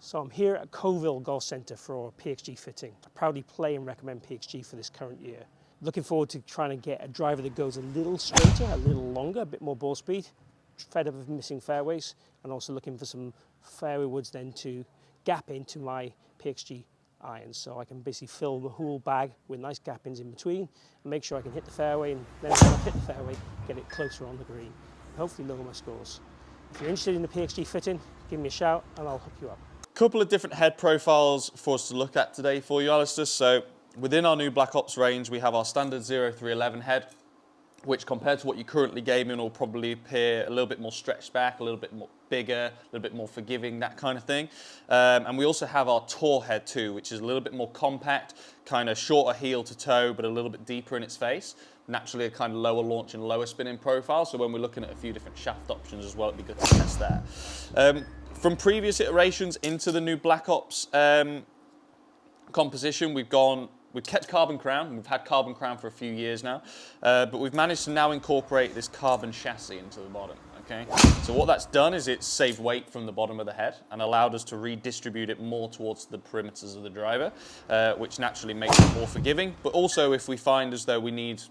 So I'm here at Coville Golf Centre for PXG fitting. I proudly play and recommend PXG for this current year. Looking forward to trying to get a driver that goes a little straighter, a little longer, a bit more ball speed. Fed up of missing fairways, and also looking for some fairway woods then to gap into my PXG irons. So I can basically fill the whole bag with nice gap ins in between and make sure I can hit the fairway, and then when I hit the fairway, get it closer on the green. And hopefully lower my scores. If you're interested in the PXG fitting, give me a shout and I'll hook you up. Couple of different head profiles for us to look at today for you, Alistair. So within our new Black Ops range, we have our standard 0311 head, which compared to what you currently gaming will probably appear a little bit more stretched back, a little bit more bigger, a little bit more forgiving, that kind of thing. And we also have our tour head too, which is a little bit more compact, kind of shorter heel to toe, but a little bit deeper in its face. Naturally a kind of lower launch and lower spinning profile. So when we're looking at a few different shaft options as well, it'd be good to test that. From previous iterations into the new Black Ops composition, we've kept carbon crown. We've had carbon crown for a few years now, but we've managed to now incorporate this carbon chassis into the bottom. Okay, so what that's done is it's saved weight from the bottom of the head and allowed us to redistribute it more towards the perimeters of the driver, which naturally makes it more forgiving. But also, if we find as though we need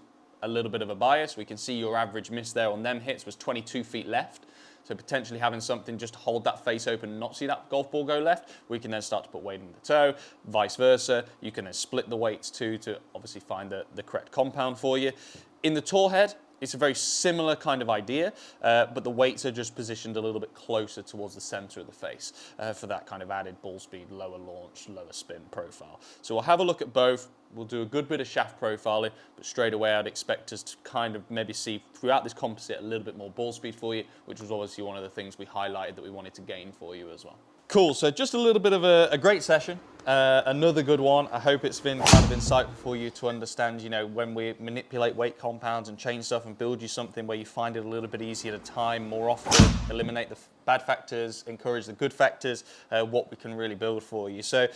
a little bit of a bias, we can see your average miss there on them hits was 22 feet left. So potentially having something just to hold that face open and not see that golf ball go left, we can then start to put weight in the toe, vice versa. You can then split the weights too to obviously find the correct compound for you. In the tour head, it's a very similar kind of idea, but the weights are just positioned a little bit closer towards the center of the face for that kind of added ball speed, lower launch, lower spin profile. So we'll have a look at both. We'll do a good bit of shaft profiling, but straight away I'd expect us to kind of maybe see throughout this composite a little bit more ball speed for you, which was obviously one of the things we highlighted that we wanted to gain for you as well. Cool, so just a little bit of a great session, another good one. I hope it's been kind of insightful for you to understand, you know, when we manipulate weight compounds and change stuff and build you something where you find it a little bit easier to time more often, eliminate the bad factors, encourage the good factors, what we can really build for you. So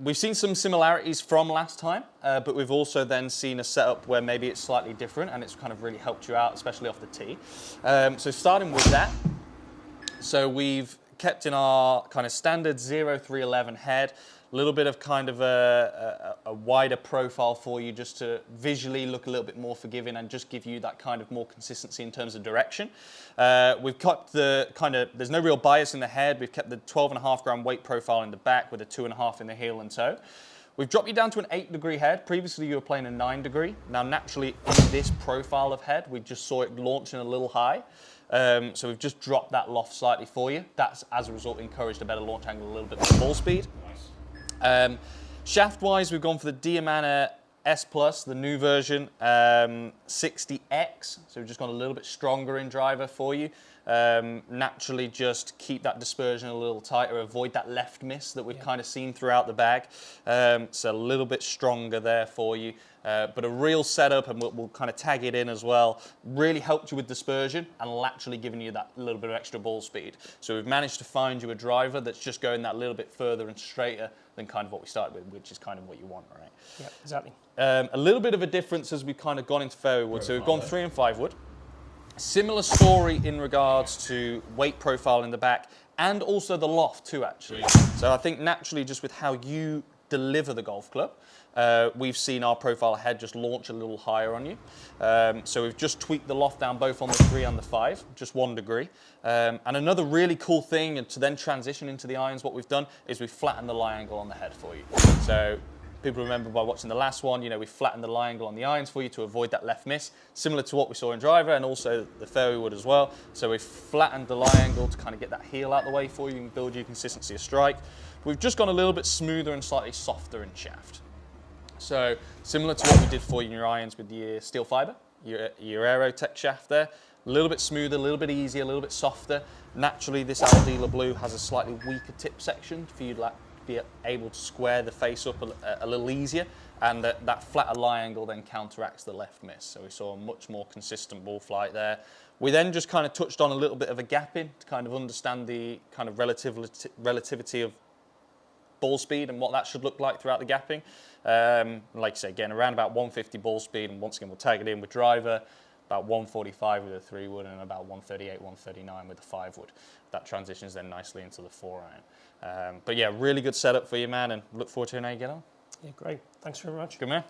we've seen some similarities from last time, but we've also then seen a setup where maybe it's slightly different and it's kind of really helped you out, especially off the tee. So starting with that, so we've kept in our kind of standard 0311 head, a little bit of kind of a wider profile for you just to visually look a little bit more forgiving and just give you that kind of more consistency in terms of direction. We've kept the kind of, there's no real bias in the head. We've kept the 12.5 gram weight profile in the back with a 2.5 in the heel and toe. We've dropped you down to an 8-degree head. Previously you were playing a 9-degree. Now naturally in this profile of head, we just saw it launching a little high. So we've just dropped that loft slightly for you. That's, as a result, encouraged a better launch angle, a little bit more ball speed. Shaft-wise, we've gone for the Diamana S Plus, the new version, 60X. So we've just gone a little bit stronger in driver for you. Naturally, just keep that dispersion a little tighter, avoid that left miss that we've kind of seen throughout the bag. So a little bit stronger there for you. But a real setup, and we'll kind of tag it in as well, really helped you with dispersion and laterally giving you that little bit of extra ball speed. So we've managed to find you a driver that's just going that little bit further and straighter than kind of what we started with, which is kind of what you want, right? Yeah, exactly. A little bit of a difference as we've kind of gone into fairway wood. So we've gone 3 and 5 wood. Similar story in regards to weight profile in the back and also the loft too, actually. So I think naturally just with how you deliver the golf club, we've seen our profile head just launch a little higher on you. So we've just tweaked the loft down both on the 3 and the 5, just 1 degree. And another really cool thing, and to then transition into the irons, what we've done is we've flattened the lie angle on the head for you. So people remember by watching the last one, you know, we flattened the lie angle on the irons for you to avoid that left miss, similar to what we saw in driver and also the fairway wood as well. So we've flattened the lie angle to kind of get that heel out the way for you and build you consistency of strike. We've just gone a little bit smoother and slightly softer in shaft. So similar to what we did for you in your irons with your steel fiber, your Aerotech shaft there, a little bit smoother, a little bit easier, a little bit softer. Naturally, this Aldila Blue has a slightly weaker tip section for you to be able to square the face up a little easier, and that flatter lie angle then counteracts the left miss. So we saw a much more consistent ball flight there. We then just kind of touched on a little bit of a gap in to kind of understand the kind of relativity of ball speed and what that should look like throughout the gapping. Like I say, again, around about 150 ball speed, and once again, we'll tag it in with driver. about 145 with a 3-wood and about 138, 139 with a 5-wood. That transitions then nicely into the 4-iron. But yeah, really good setup for you, man, and look forward to hearing how you get on. Yeah, great. Thanks very much. Good man.